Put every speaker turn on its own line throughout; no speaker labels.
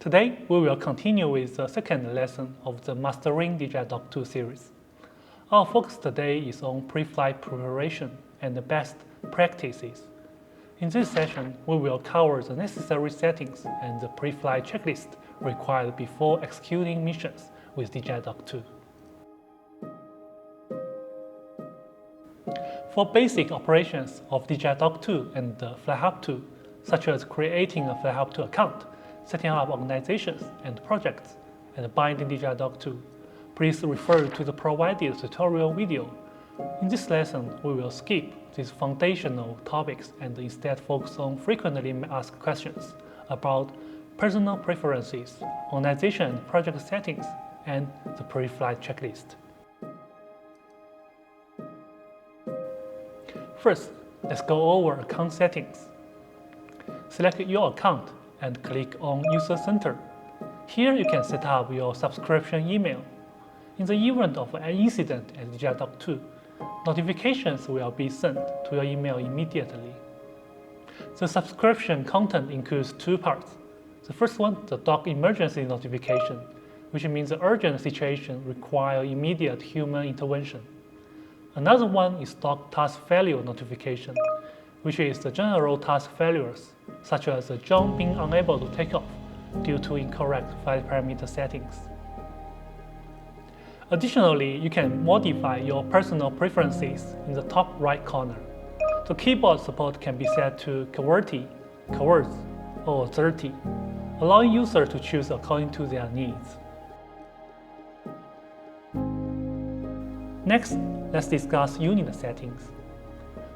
Today, we will continue with the second lesson of the Mastering DJI Dock 2 series. Our focus today is on pre-flight preparation and the best practices. In this session, we will cover the necessary settings and the pre-flight checklist required before executing missions with DJI Dock 2. For basic operations of DJI Dock 2 and FlyHub 2, such as creating a FlyHub 2 account, setting up organizations and projects, and binding DJI Dock 2, please refer to the provided tutorial video. In this lesson, we will skip these foundational topics and instead focus on frequently asked questions about personal preferences, organization and project settings, and the pre-flight checklist. First, let's go over account settings. Select your account and click on User Center. Here you can set up your subscription email. In the event of an incident at DJI Dock 2, notifications will be sent to your email immediately. The subscription content includes two parts. The first one, the dock emergency notification, which means the urgent situation requires immediate human intervention. Another one is dock task failure notification, which is the general task failures, such as the drone being unable to take off due to incorrect flight parameter settings. Additionally, you can modify your personal preferences in the top right corner. The keyboard support can be set to QWERTY, QWERTZ, or 30, allowing users to choose according to their needs. Next, let's discuss unit settings.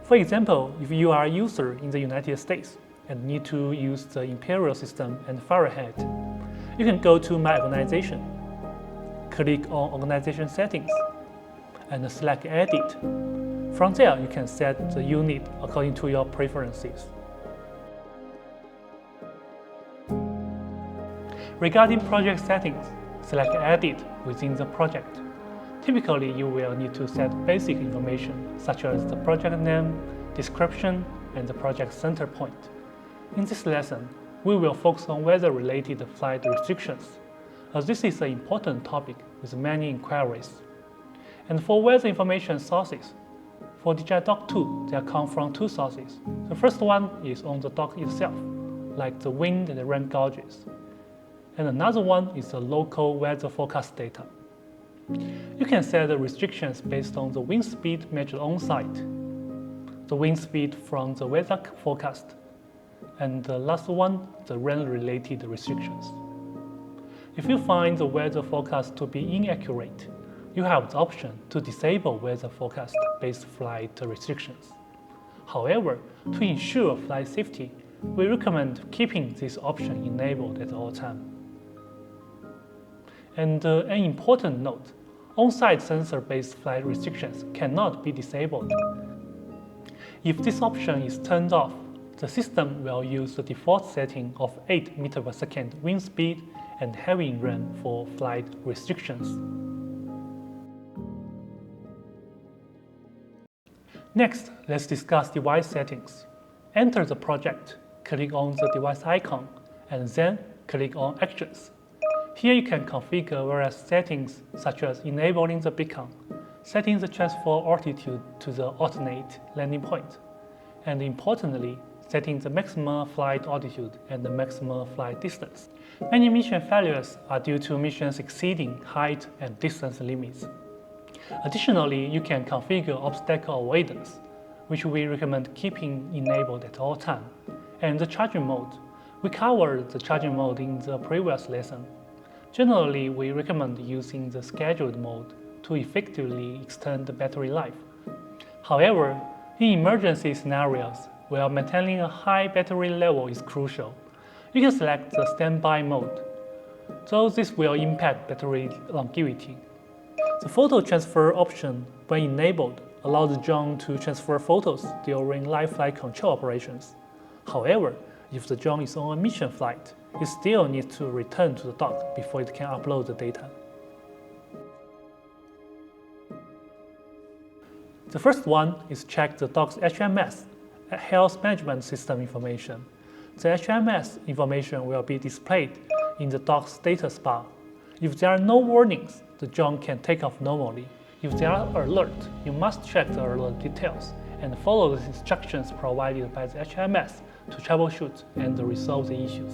For example, if you are a user in the United States and need to use the Imperial system and Fahrenheit, you can go to My Organization, click on Organization Settings, and select Edit. From there, you can set the unit according to your preferences. Regarding project settings, select Edit within the project. Typically, you will need to set basic information such as the project name, description, and the project center point. In this lesson, we will focus on weather-related flight restrictions, as this is an important topic with many inquiries. And for weather information sources, for DJI Dock 2, they come from two sources. The first one is on the dock itself, like the wind and the rain gauges. And another one is the local weather forecast data. You can set the restrictions based on the wind speed measured on-site, the wind speed from the weather forecast, and the last one, the rain-related restrictions. If you find the weather forecast to be inaccurate, you have the option to disable weather forecast-based flight restrictions. However, to ensure flight safety, we recommend keeping this option enabled at all times. And an important note, on-site sensor-based flight restrictions cannot be disabled. If this option is turned off, the system will use the default setting of 8 meters per second wind speed and heavy rain for flight restrictions. Next, let's discuss device settings. Enter the project, click on the device icon, and then click on Actions. Here you can configure various settings such as enabling the beacon, setting the transfer altitude to the alternate landing point, and importantly, setting the maximum flight altitude and the maximum flight distance. Many mission failures are due to missions exceeding height and distance limits. Additionally, you can configure obstacle avoidance, which we recommend keeping enabled at all times, and the charging mode. We covered the charging mode in the previous lesson. Generally, we recommend using the scheduled mode to effectively extend the battery life. However, in emergency scenarios where maintaining a high battery level is crucial, you can select the standby mode, though this will impact battery longevity. The photo transfer option, when enabled, allows the drone to transfer photos during live flight control operations. However, if the drone is on a mission flight, it still needs to return to the dock before it can upload the data. The first one is check the dock's HMS, Health Management System information. The HMS information will be displayed in the dock's status bar. If there are no warnings, the drone can take off normally. If there are alerts, you must check the alert details and follow the instructions provided by the HMS to troubleshoot and resolve the issues.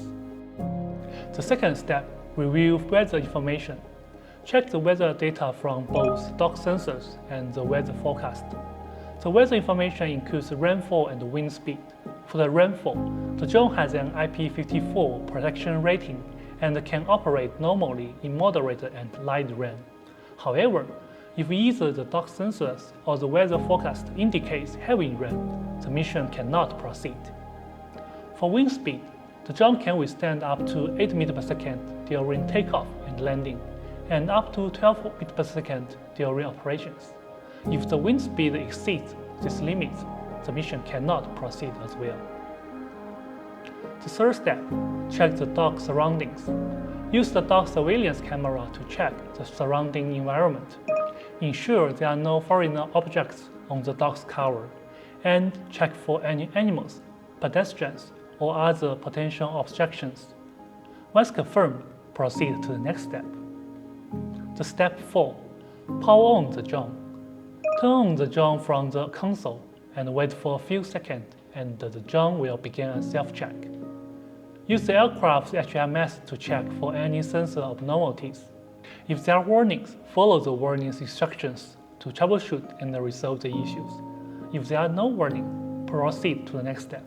The second step, review weather information. Check the weather data from both dock sensors and the weather forecast. The weather information includes rainfall and wind speed. For the rainfall, the drone has an EP02 protection rating and can operate normally in moderate and light rain. However, if either the dock sensors or the weather forecast indicates heavy rain, the mission cannot proceed. For wind speed, the drone can withstand up to 8 meters per second during takeoff and landing, and up to 12 meters per second during operations. If the wind speed exceeds this limit, the mission cannot proceed as well. The third step, check the dock surroundings. Use the dock surveillance camera to check the surrounding environment. Ensure there are no foreign objects on the dock's cover, and check for any animals, pedestrians, or other potential obstructions. Once confirmed, proceed to the next step. The step 4, power on the drone. Turn on the drone from the console and wait for a few seconds, and the drone will begin a self-check. Use the aircraft's HMS to check for any sensor abnormalities. If there are warnings, follow the warnings instructions to troubleshoot and resolve the issues. If there are no warnings, proceed to the next step.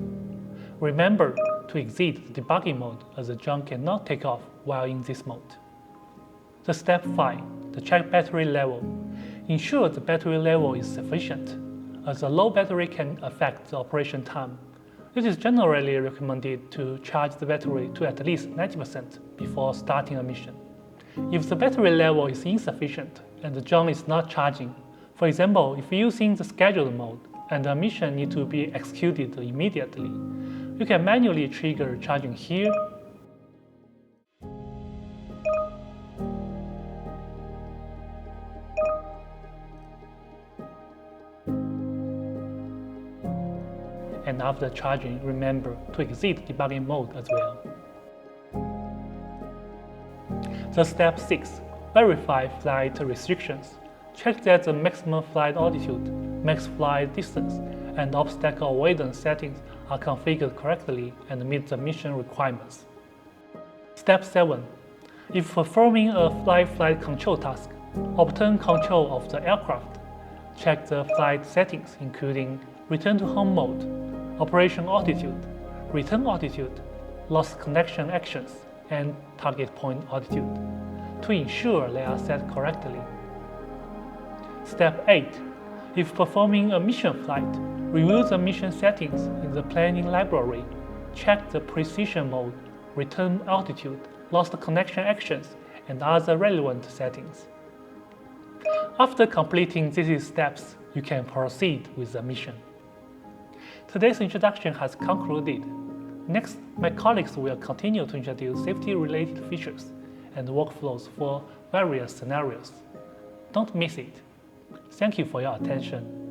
Remember to exit the debugging mode, as the drone cannot take off while in this mode. The step 5, the check battery level. Ensure the battery level is sufficient, as a low battery can affect the operation time. It is generally recommended to charge the battery to at least 90% before starting a mission. If the battery level is insufficient and the drone is not charging, for example, if using the scheduled mode and a mission needs to be executed immediately, you can manually trigger charging here, and after charging, remember to exit debugging mode as well. The step 6, verify flight restrictions. Check that the maximum flight altitude, max flight distance, and obstacle avoidance settings are configured correctly and meet the mission requirements. Step 7, if performing a flight control task, obtain control of the aircraft. Check the flight settings including return to home mode, operation altitude, return altitude, lost connection actions, and target point altitude to ensure they are set correctly. Step 8. If performing a mission flight, review the mission settings in the planning library. Check the precision mode, return altitude, lost connection actions, and other relevant settings. After completing these steps, you can proceed with the mission. Today's introduction has concluded. Next, my colleagues will continue to introduce safety-related features and workflows for various scenarios. Don't miss it. Thank you for your attention.